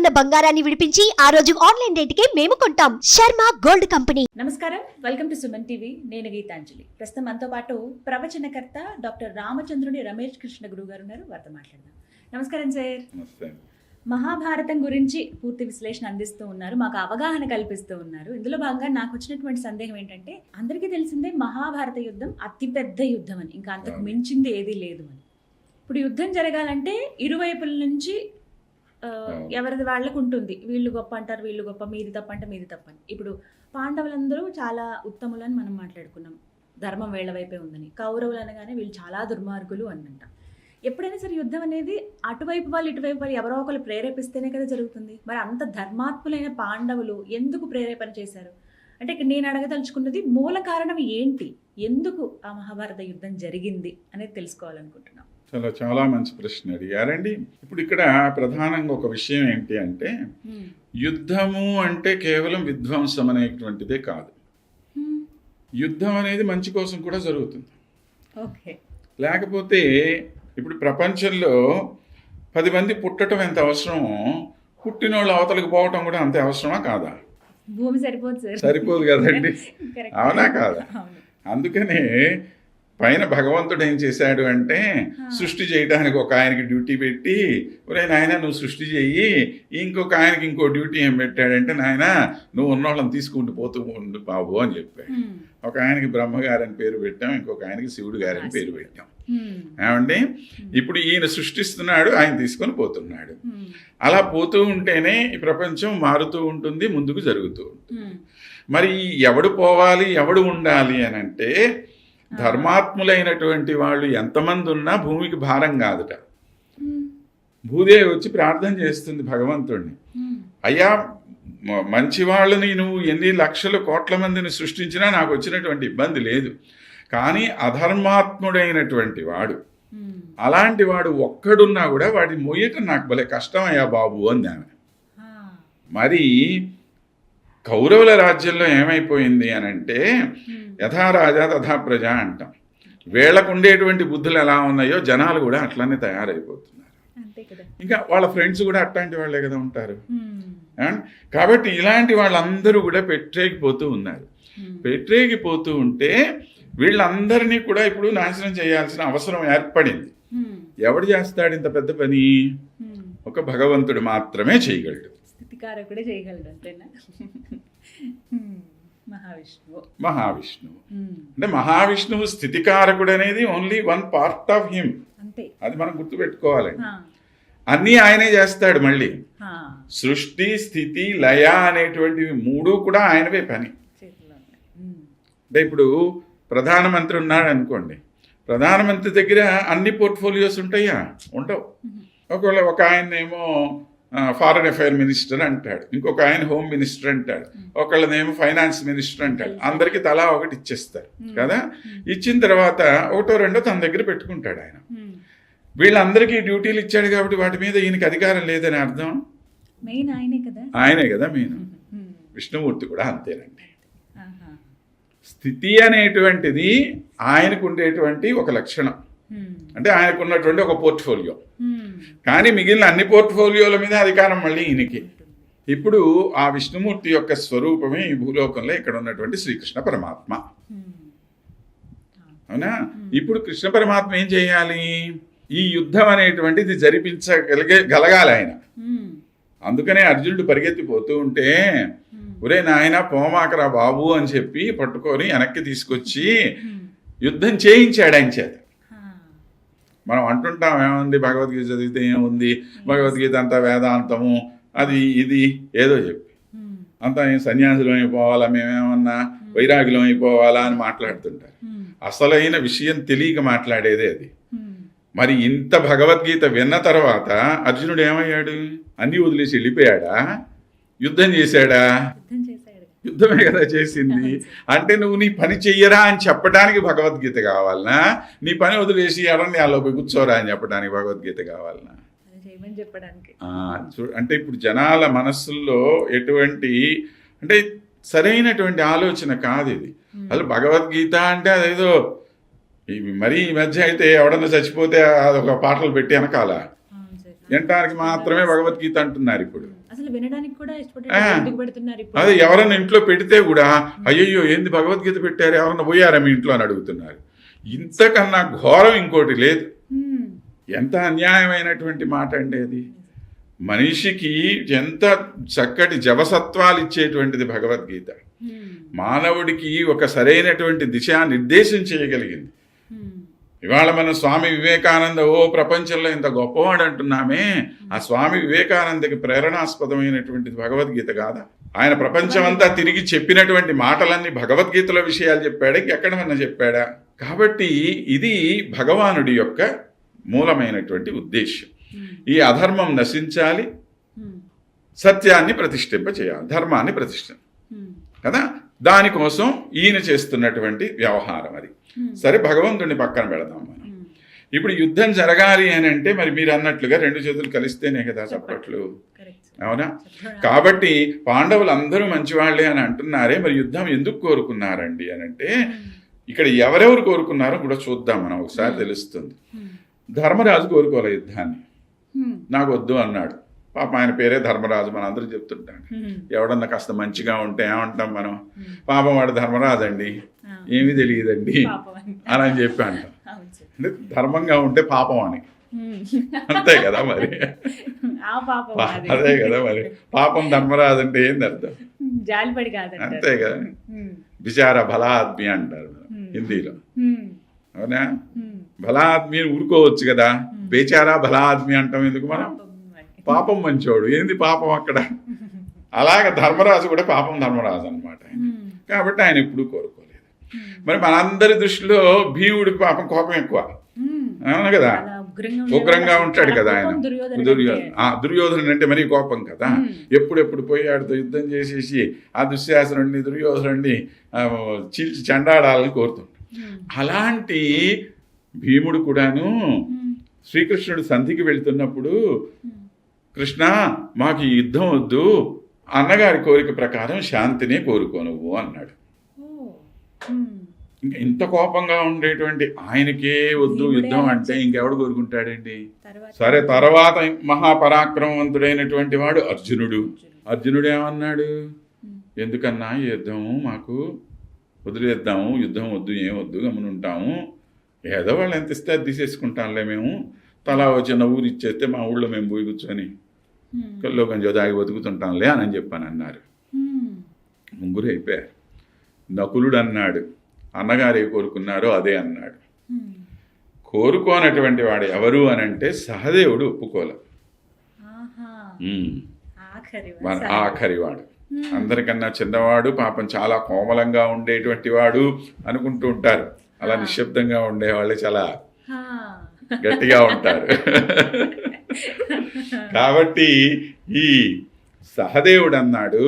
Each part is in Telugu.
ఉన్న బంగారాన్ని విడిపించి ఆ రోజు ఆన్లైన్ రేటుకే మేము కొంటాం. Sharma gold company. నమస్కారం, వెల్కమ్ టు సుమన్ టీవీ. నేను గీతాంజలి. ప్రస్తుతం మనతో పాటు ప్రవచనకర్త డాక్టర్ రామచంద్రుని రమేష్ కృష్ణ గురువు గారు ఉన్నారు. వారితో మాట్లాడదాం. నమస్కారం సార్. మహాభారతం గురించి పూర్తి విశ్లేషణ అందిస్తూ ఉన్నారు, మాకు అవగాహన కల్పిస్తూ ఉన్నారు. ఇందులో భాగంగా నాకు వచ్చినటువంటి సందేహం ఏంటంటే, అందరికీ తెలిసిందే మహాభారత యుద్ధం అతిపెద్ద యుద్ధం అని, ఇంకా అంతకు మించింది ఏదీ లేదు అని. ఇప్పుడు యుద్ధం జరగాలంటే ఇరువైపుల నుంచి ఎవరిది వాళ్ళకు ఉంటుంది. వీళ్ళు గొప్ప అంటారు, వీళ్ళు గొప్ప, మీది తప్ప అంటే మీది తప్పని. ఇప్పుడు పాండవులందరూ చాలా ఉత్తములని మనం మాట్లాడుకున్నాం, ధర్మం వీళ్ళ వైపే ఉందని. కౌరవులు అనగానే వీళ్ళు చాలా దుర్మార్గులు అనంట. ఎప్పుడైనా సరే యుద్ధం అనేది అటువైపు వాళ్ళు ఇటువైపు వాళ్ళు ఎవరో ఒకరు ప్రేరేపిస్తేనే కదా జరుగుతుంది. మరి అంత ధర్మాత్ములైన పాండవులు ఎందుకు ప్రేరేపణ చేశారు అంటే, ఇక్కడ నేను అడగదలుచుకున్నది మూల కారణం ఏంటి, ఎందుకు ఆ మహాభారత యుద్ధం జరిగింది అనేది తెలుసుకోవాలనుకుంటున్నాం. చాలా మంచి ప్రశ్న అడిగారండి. ఇప్పుడు ఇక్కడ ప్రధానంగా ఒక విషయం ఏంటి అంటే, యుద్ధము అంటే కేవలం విధ్వంసం అనేటువంటిదే కాదు. యుద్ధం అనేది మంచి కోసం కూడా జరుగుతుంది. ఓకే, లేకపోతే ఇప్పుడు ప్రపంచంలో 10 మంది పుట్టడం ఎంత అవసరమో, పుట్టిన వాళ్ళు అవతలకు పోవటం కూడా అంతే అవసరమా కాదా? భూమి సరిపోదు సార్, సరిపోదు కదండి. అవునా కాదా? అందుకనే పైన భగవంతుడు ఏం చేశాడు అంటే, సృష్టి చేయడానికి ఒక ఆయనకి డ్యూటీ పెట్టి, ఒరే నాయన నువ్వు సృష్టి చెయ్యి, ఇంకొక ఆయనకి ఇంకో డ్యూటీ ఏం పెట్టాడంటే, నాయన నువ్వు ఉన్నోళ్ళని తీసుకుంటూ పోతూ ఉండు బాబు అని చెప్పాడు. ఒక ఆయనకి బ్రహ్మగారని పేరు పెట్టాం, ఇంకొక ఆయనకి శివుడు గారని పేరు పెట్టాం. ఏమండి, ఇప్పుడు ఈయన సృష్టిస్తున్నాడు, ఆయన తీసుకొని పోతున్నాడు. అలా పోతూ ఉంటేనే ఈ ప్రపంచం మారుతూ ఉంటుంది, ముందుకు జరుగుతూ ఉంటుంది. మరి ఎవడు పోవాలి, ఎవడు ఉండాలి అని అంటే, ధర్మాత్ములైనటువంటి వాళ్ళు ఎంతమంది ఉన్నా భూమికి భారం కాదుట. భూదేవి వచ్చి ప్రార్థన చేస్తుంది భగవంతుడిని, అయ్యా మంచి వాళ్ళని నువ్వు ఎన్ని లక్షల కోట్ల మందిని సృష్టించినా నాకు వచ్చినటువంటి ఇబ్బంది లేదు, కానీ అధర్మాత్ముడైనటువంటి వాడు, అలాంటి వాడు ఒక్కడున్నా కూడా వాడి మొయ్యటం నాకు భలే కష్టం అయ్యా బాబు అంది ఆమె. మరి కౌరవుల రాజ్యంలో ఏమైపోయింది అని అంటే, యథా రాజా తథా ప్రజ అంటాం. వీళ్ళకు ఉండేటువంటి బుద్ధులు ఎలా ఉన్నాయో జనాలు కూడా అట్లనే తయారైపోతున్నారు. ఇంకా వాళ్ళ ఫ్రెండ్స్ కూడా అట్లాంటి వాళ్ళే కదా ఉంటారు. కాబట్టి ఇలాంటి వాళ్ళందరూ కూడా పెట్టేకిపోతూ ఉన్నారు. పెట్టేకిపోతూ ఉంటే వీళ్ళందరినీ కూడా ఇప్పుడు నాశనం చేయాల్సిన అవసరం ఏర్పడింది. ఎవడు చేస్తాడు ఇంత పెద్ద పని? ఒక భగవంతుడు మాత్రమే చేయగలడు. స్థితికారకుడే చేయగలడు అంతేనా? మహావిష్ణువు అంటే మహావిష్ణువు స్థితికారకుడు అనేది only one part of him. అది మనం గుర్తుపెట్టుకోవాలండి. అన్నీ ఆయనే చేస్తాడు. మళ్ళీ సృష్టి, స్థితి, లయ అనేటువంటివి 3 కూడా ఆయనవే పని. అంటే ఇప్పుడు ప్రధానమంత్రి ఉన్నాడు అనుకోండి, ప్రధానమంత్రి దగ్గర అన్ని పోర్ట్ఫోలియోస్ ఉంటాయా? ఉండవు. ఒకవేళ ఒక ఆయనేమో ఫారెన్ అఫైర్ మినిస్టర్ అంటాడు, ఇంకొక ఆయన హోమ్ మినిస్టర్ అంటాడు, ఒకళ్ళనేమో ఫైనాన్స్ మినిస్టర్ అంటాడు. అందరికి తలా ఒకటి ఇచ్చేస్తారు కదా. ఇచ్చిన తర్వాత ఒకటో రెండో తన దగ్గర పెట్టుకుంటాడు ఆయన. వీళ్ళందరికీ డ్యూటీలు ఇచ్చాడు కాబట్టి వాటి మీద ఈయనకి అధికారం లేదని అర్థం. ఆయనే కదా మెయిన్. విష్ణుమూర్తి కూడా అంతేనండి. స్థితి అనేటువంటిది ఆయనకు ఉండేటువంటి ఒక లక్షణం. అంటే ఆయనకు ఉన్నటువంటి ఒక పోర్ట్ఫోలియో. కానీ మిగిలిన అన్ని పోర్ట్ఫోలియోల మీద అధికారం మళ్ళీ ఈయనకి. ఇప్పుడు ఆ విష్ణుమూర్తి యొక్క స్వరూపమే ఈ భూలోకంలో ఇక్కడ ఉన్నటువంటి శ్రీకృష్ణ పరమాత్మ. అవునా? ఇప్పుడు కృష్ణ పరమాత్మ ఏం చేయాలి? ఈ యుద్ధం అనేటువంటిది జరిపించగలగాలి ఆయన. అందుకనే అర్జునుడు పరిగెత్తిపోతూ ఉంటే, ఒరే నాయన పోమాకరా బాబు అని చెప్పి పట్టుకొని వెనక్కి తీసుకొచ్చి యుద్ధం చేయించాడు ఆయన చేత. మనం అంటుంటాం, ఏముంది భగవద్గీత చదివితే ఏముంది, భగవద్గీత అంతా వేదాంతము, అది ఇది ఏదో చెప్పి అంతా సన్యాసులం అయిపోవాలా, మేమేమన్నా వైరాగ్యులం అయిపోవాలా అని మాట్లాడుతుంటారు. అసలైన విషయం తెలియక మాట్లాడేదే అది. మరి ఇంత భగవద్గీత విన్న తర్వాత అర్జునుడు ఏమయ్యాడు? అన్నీ వదిలేసి వెళ్ళిపోయాడా? యుద్ధం చేశాడా? యుద్ధమే కదా చేసింది. అంటే నువ్వు నీ పని చెయ్యరా అని చెప్పడానికి భగవద్గీత కావాలనా? నీ పని వదిలేసి అరణ్యాల్లో పోయి కూర్చోరా అని చెప్పడానికి భగవద్గీత కావాలనా? అంటే ఇప్పుడు జనాల మనస్సుల్లో ఎటువంటి అంటే సరైనటువంటి ఆలోచన కాదు ఇది. అసలు భగవద్గీత అంటే అదేదో మరీ ఈ మధ్య అయితే ఎవడన్నా చచ్చిపోతే అదొక పాటలు పెట్టి వెనకాల వినటానికి మాత్రమే భగవద్గీత అంటున్నారు ఇప్పుడు. అసలు వినడానికి కూడా ఇష్టపడి పెడుతున్నారు ఇప్పుడు. అదే ఎవరన్నా ఇంట్లో పెడితే కూడా అయ్యయ్యో ఏంది భగవద్గీత పెట్టారు, ఎవరన్నా పోయారా మీ ఇంట్లో అని అడుగుతున్నారు. ఇంతకన్నా ఘోరం ఇంకోటి లేదు. ఎంత అన్యాయమైనటువంటి మాట అండి అది. మనిషికి ఎంత చక్కటి జవసత్వాలు ఇచ్చేటువంటిది భగవద్గీత. మానవుడికి ఒక సరైనటువంటి దిశానిర్దేశం చేయగలిగింది. ఇవాళ మన స్వామి వివేకానంద ప్రపంచంలో ఇంత గొప్పవాడు అంటున్నామే, ఆ స్వామి వివేకానందకి ప్రేరణాస్పదమైనటువంటిది భగవద్గీత కాదా? ఆయన ప్రపంచమంతా తిరిగి చెప్పినటువంటి మాటలన్నీ భగవద్గీతలో విషయాలు చెప్పాడా, ఇంకెక్కడమన్నా చెప్పాడా? కాబట్టి ఇది భగవానుడి యొక్క మూలమైనటువంటి ఉద్దేశ్యం. ఈ అధర్మం నశించాలి, సత్యాన్ని ప్రతిష్ఠింప చేయాలి, ధర్మాన్ని ప్రతిష్ఠింప కదా. దానికోసం ఈయన చేస్తున్నటువంటి వ్యవహారం అది. సరే, భగవంతుడిని పక్కన పెడదాం మనం. ఇప్పుడు యుద్ధం జరగాలి అని అంటే మరి మీరు అన్నట్లుగా రెండు చేతులు కలిస్తేనే కదా చప్పట్లు, అవునా? కాబట్టి పాండవులు అందరూ మంచివాళ్లే అని అంటున్నారే, మరి యుద్ధం ఎందుకు కోరుకున్నారండి అని అంటే ఇక్కడ ఎవరెవరు కోరుకున్నారో కూడా చూద్దాం మనం, ఒకసారి తెలుస్తుంది. ధర్మరాజు కోరుకోలే యుద్ధాన్ని, నాకు వద్దు అన్నాడు. పాపం ఆయన పేరే ధర్మరాజు, మనం అందరూ చెప్తుంటాం. ఎవడన్నా కాస్త మంచిగా ఉంటే ఏమంటాం మనం, పాపం వాడు ధర్మరాజు అండి, ఏమీ తెలియదండి అని చెప్పి అంటాం. అంటే ధర్మంగా ఉంటే పాపం అని, అంతే కదా మరి. అదే కదా మరి, పాపం ధర్మరాజు అంటే ఏంది అర్థం? అంతే కదా, బిచార బలాద్మి అంటారు హిందీలో, అవునా? బలాద్మి ఊరుకోవచ్చు కదా, బేచారా బలాద్మి అంటాం ఎందుకు మనం? పాపం మంచోడు, ఏంది పాపం అక్కడ? అలాగే ధర్మరాజు కూడా పాపం ధర్మరాజు అనమాట ఆయన. కాబట్టి ఆయన ఎప్పుడూ కోరుకోలేదు. మరి మనందరి దృష్టిలో భీముడికి పాపం కోపం ఎక్కువ, అవును కదా, ఉగ్రంగా ఉంటాడు కదా ఆయన. దుర్యోధనుడు అంటే మరీ కోపం కదా, ఎప్పుడెప్పుడు పోయి ఆడితో యుద్ధం చేసేసి ఆ దుశ్శాసనుడిని దుర్యోధనుడిని చీల్చి చెండాడాలని కోరుతుంటాడు. అలాంటి భీముడు కూడాను శ్రీకృష్ణుడు సంధికి వెళ్తున్నప్పుడు, కృష్ణ మాకు ఈ యుద్ధం వద్దు, అన్నగారి కోరిక ప్రకారం శాంతినే కోరుకోనువ్వు అన్నాడు. ఇంకా ఇంత కోపంగా ఉండేటువంటి ఆయనకే వద్దు యుద్ధం అంటే ఇంకెవడు కోరుకుంటాడండి? సరే, తర్వాత మహాపరాక్రమవంతుడైనటువంటి వాడు అర్జునుడు. అర్జునుడు ఏమన్నాడు? ఎందుకన్నా ఈ యుద్ధము మాకు వదిలేద్దాము, యుద్ధం వద్దు, ఏం వద్దు, గమనుంటాము, ఏదో వాళ్ళు ఎంత ఇస్తే అది తీసేసుకుంటాంలే, మేము తలా వచ్చిన ఊరు ఇచ్చేస్తే మా ఊళ్ళో మేము పోయి కూర్చొని కల్లో కొంచెం దాగి బతుకుతుంటాంలే అని చెప్పాను అన్నారు. ముగ్గురు అయిపోయారు. నకులుడు అన్నాడు, అన్నగారు ఏ కోరుకున్నారో అదే అన్నాడు. కోరుకోనటువంటి వాడు ఎవరు అని అంటే సహదేవుడు ఒప్పుకోలే. ఆఖరి వాడు, అందరికన్నా చిన్నవాడు, పాపం చాలా కోమలంగా ఉండేటువంటి వాడు అనుకుంటూ ఉంటారు. అలా నిశ్శబ్దంగా ఉండేవాళ్ళే చాలా గట్టిగా ఉంటారు. కాబట్టి ఈ సహదేవుడు అన్నాడు,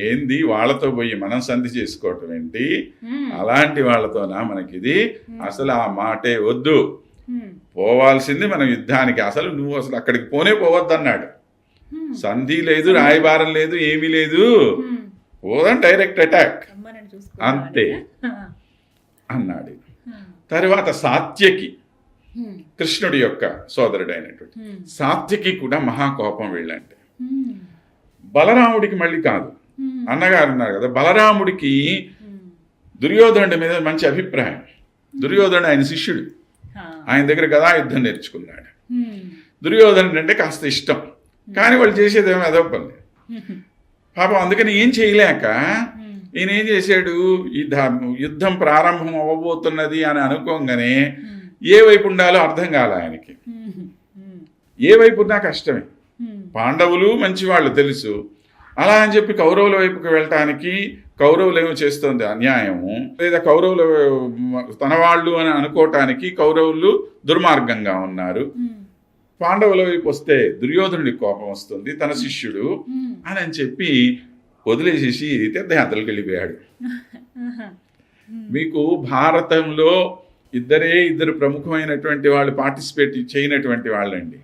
ఏంది వాళ్ళతో పోయి మనం సంధి చేసుకోవటం ఏంటి, అలాంటి వాళ్ళతోనా మనకిది, అసలు ఆ మాటే వద్దు, పోవాల్సింది మనం యుద్ధానికి, అసలు నువ్వు అసలు అక్కడికి పోవద్దన్నాడు. సంధి లేదు, రాయబారం లేదు, ఏమీ లేదు, పోదాం డైరెక్ట్ అటాక్ అంతే అన్నాడు. తర్వాత సాత్యకి, కృష్ణుడి యొక్క సోదరుడైనటువంటి సాత్యకి కూడా మహాకోపం వీళ్ళంటే. బలరాముడికి మళ్ళీ కాదు, అన్నగారు ఉన్నారు కదా, బలరాముడికి దుర్యోధనుడి మీద మంచి అభిప్రాయం. దుర్యోధనుడు ఆయన శిష్యుడు, ఆయన దగ్గర గదా యుద్ధం నేర్చుకున్నాడు. దుర్యోధనుడు అంటే కాస్త ఇష్టం, కానీ వాళ్ళు చేసేదేమో అదో పని పాపం. అందుకని ఏం చేయలేక ఈయన ఏం చేశాడు, ఈ యుద్ధం ప్రారంభం అవ్వబోతున్నది అని అనుకోగానే ఏ వైపు ఉండాలో అర్థం కాలే ఆయనకి. ఏ వైపు ఉన్నా కష్టమే. పాండవులు మంచివాళ్ళు తెలుసు, అలా అని చెప్పి కౌరవుల వైపుకి వెళ్ళటానికి కౌరవులు ఏమో చేస్తుంది అన్యాయము, లేదా కౌరవులు తన వాళ్ళు అని అనుకోవటానికి కౌరవులు దుర్మార్గంగా ఉన్నారు. పాండవుల వైపు వస్తే దుర్యోధనుడికి కోపం వస్తుంది, తన శిష్యుడు అని చెప్పి వదిలేసేసి తీర్థయాత్రలకు వెళ్ళిపోయాడు. మీకు భారతంలో ఇద్దరు ప్రముఖమైనటువంటి వాళ్ళు పార్టిసిపేట్ చేయనటువంటి వాళ్ళండి.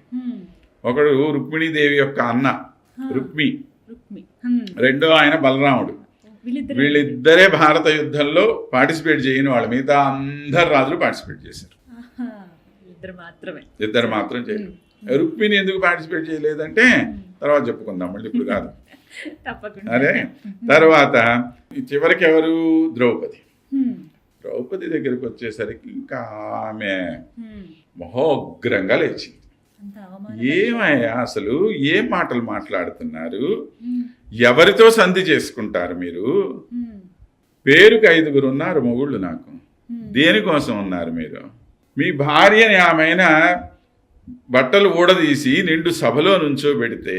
ఒకడు రుక్మిణీదేవి యొక్క అన్న రుక్మి, రెండో ఆయన బలరాముడు. వీళ్ళిద్దరే భారత యుద్ధంలో పార్టిసిపేట్ చేయని వాళ్ళు, మిగతా అందరు రాజులు పార్టిసిపేట్ చేశారు, ఇద్దరు మాత్రం చేయరు. రుక్మిణి ఎందుకు పార్టిసిపేట్ చేయలేదంటే తర్వాత చెప్పుకుందాం, మళ్ళీ ఇప్పుడు కాదు. తప్పకుండా. అరే తర్వాత చివరికి ఎవరు? ద్రౌపది. ద్రౌపది దగ్గరికి వచ్చేసరికి ఇంకా ఆమె మహోగ్రంగా లేచింది. ఏమయ్యా అసలు ఏం మాటలు మాట్లాడుతున్నారు? ఎవరితో సంధి చేసుకుంటారు మీరు? పేరుకి 5 ఉన్నారు మొగుళ్ళు, నాకు దేనికోసం ఉన్నారు మీరు? మీ భార్యని ఆమెన బట్టలు ఊడదీసి నిండు సభలో నుంచోబెడితే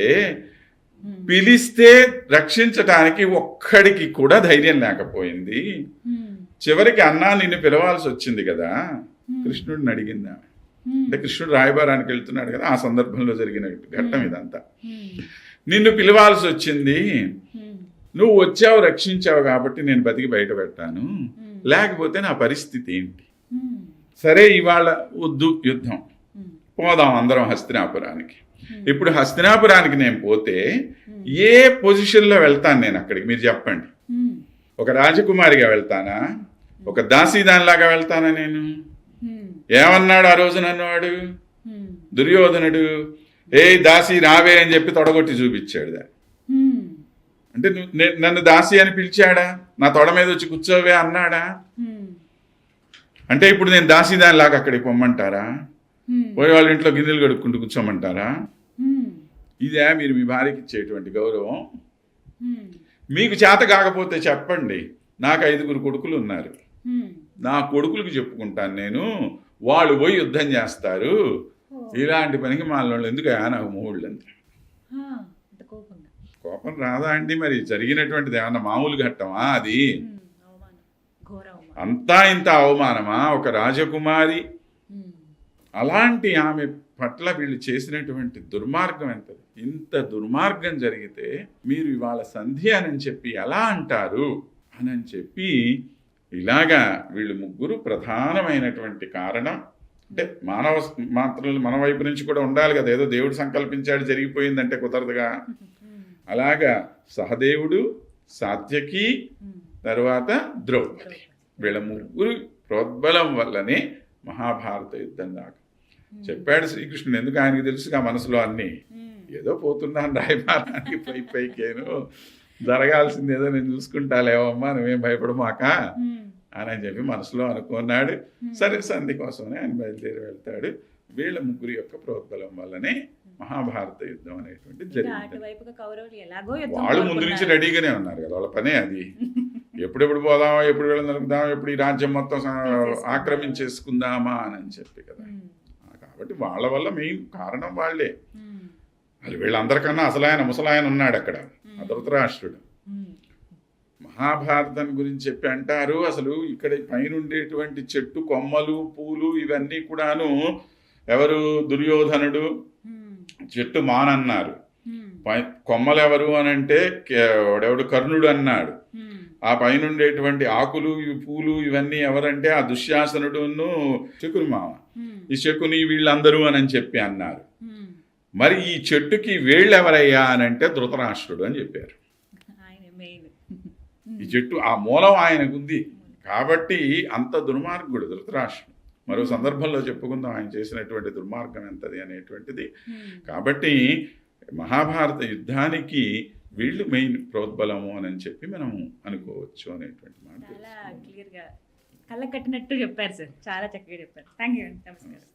పిలిస్తే రక్షించటానికి ఒక్కడికి కూడా ధైర్యం లేకపోయింది. చివరికి అన్నా నిన్ను పిలవాల్సి వచ్చింది కదా, కృష్ణుడిని అడిగిందా? అంటే కృష్ణుడు రాయబారానికి వెళ్తున్నాడు కదా, ఆ సందర్భంలో జరిగిన ఘట్టం ఇదంతా. నిన్ను పిలవాల్సి వచ్చింది, నువ్వు వచ్చావు రక్షించావు కాబట్టి నేను బతికి బయట పెట్టాను, లేకపోతే నా పరిస్థితి ఏంటి? సరే ఇవాళ వద్దు యుద్ధం, పోదాం అందరం హస్తినాపురానికి. ఇప్పుడు హస్తినాపురానికి నేను పోతే ఏ పొజిషన్లో వెళ్తాను నేను అక్కడికి? మీరు చెప్పండి. ఒక రాజకుమారిగా వెళ్తానా, ఒక దాసీదానిలాగా వెళ్తానా? నేను ఏమన్నాడు ఆ రోజు నన్నువాడు దుర్యోధనుడు? ఏ దాసి రావే అని చెప్పి తొడగొట్టి చూపించాడు. అంటే నన్ను దాసి అని పిలిచాడా? నా తొడ మీద వచ్చి కూర్చోవే అన్నాడా? అంటే ఇప్పుడు నేను దాసీదానిలాగా అక్కడికి పొమ్మంటారా? పోయి వాళ్ళ ఇంట్లో గిన్నెలు కడుక్కుంటూ కూర్చోమంటారా? ఇదే మీరు మీ భార్యకి ఇచ్చేటువంటి గౌరవం? మీకు చేత కాకపోతే చెప్పండి, నాకు 5 కొడుకులు ఉన్నారు, నా కొడుకులకు చెప్పుకుంటాను నేను, వాళ్ళు పోయి యుద్ధం చేస్తారు. ఇలాంటి పనికి మాలో ఎందుకు నాకు మూళ్ళు అంతే. కోపం రాదా అండి? మరి జరిగినటువంటిది ఏమన్నా మామూలు ఘట్టమా అది? అంతా ఇంత అవమానమా ఒక రాజకుమారి? అలాంటి ఆమె పట్ల వీళ్ళు చేసినటువంటి దుర్మార్గం ఎంత? ఇంత దుర్మార్గం జరిగితే మీరు ఇవాళ సంధి అని చెప్పి ఎలా అంటారు అని చెప్పి ఇలాగా వీళ్ళు ముగ్గురు ప్రధానమైనటువంటి కారణం. అంటే మానవ మాత్రం మన వైపు నుంచి కూడా ఉండాలి కదా, ఏదో దేవుడు సంకల్పించాడు జరిగిపోయిందంటే కుదరదుగా. అలాగా సహదేవుడు, సాత్యకి, తర్వాత ద్రౌపది, వీళ్ళ ముగ్గురు ప్రోద్బలం వల్లనే మహాభారత యుద్ధం దాకా చెప్పాడు శ్రీకృష్ణుడు. ఎందుకు ఆయనకి తెలుసుగా మనసులో అన్ని, ఏదో పోతున్నాను రాయబారానికి పైకేను, జరగాల్సింది ఏదో నేను చూసుకుంటాలేవమ్మా, నువ్వేం భయపడమాక అని చెప్పి మనసులో అనుకున్నాడు. సరే సంధి కోసమని ఆయన బయలుదేరి వెళ్తాడు. వీళ్ళ ముగ్గురు యొక్క ప్రోద్బలం వల్లనే మహాభారత యుద్ధం అనేటువంటిది జరిగింది. వాళ్ళు ముందు నుంచి రెడీగానే ఉన్నారు కదా, వాళ్ళ పనే అది. ఎప్పుడెప్పుడు పోదామా, ఎప్పుడు వీళ్ళని నలుపుదామా, ఎప్పుడు ఈ రాజ్యం మొత్తం ఆక్రమించేసుకుందామా అని చెప్పి కదా. కాబట్టి వాళ్ళ వల్ల మెయిన్ కారణం వాళ్ళే. అది వీళ్ళందరికన్నా అసలాయన ముసలాయన ఉన్నాడు అక్కడ, ధృతరాష్ట్రుడు. మహాభారతం గురించి చెప్పి అంటారు, అసలు ఇక్కడ పైన ఉండేటువంటి చెట్టు కొమ్మలు పూలు ఇవన్నీ కూడాను ఎవరు? దుర్యోధనుడు చెట్టు మానన్నారు. కొమ్మలు ఎవరు అని అంటే ఎవడు? కర్ణుడు అన్నాడు. ఆ పైన ఉండేటువంటి ఆకులు పూలు ఇవన్నీ ఎవరంటే ఆ దుశ్శాసనుడును శకుని మామ, ఈ శకుని వీళ్ళందరూ అని చెప్పి అన్నారు. మరి ఈ చెట్టుకి వేళ్ళు ఎవరయ్యా అని అంటే ధృతరాష్ట్రుడు అని చెప్పారు. ఈ చెట్టు ఆ మూలం ఆయనకుంది కాబట్టి అంత దుర్మార్గుడు ధృతరాష్ట్రుడు. మరో సందర్భంలో చెప్పుకుందాం ఆయన చేసినటువంటి దుర్మార్గం ఎంతది అనేటువంటిది. కాబట్టి మహాభారత యుద్ధానికి వీళ్ళు మెయిన్ ప్రోద్బలము అని చెప్పి మనం అనుకోవచ్చు అనేటువంటి మాట. చాలా క్లియర్గా కళ్ళ కట్టినట్టు చెప్పారు సార్, చాలా చక్కగా చెప్పారు. థ్యాంక్ యూ అండి, నమస్కారం.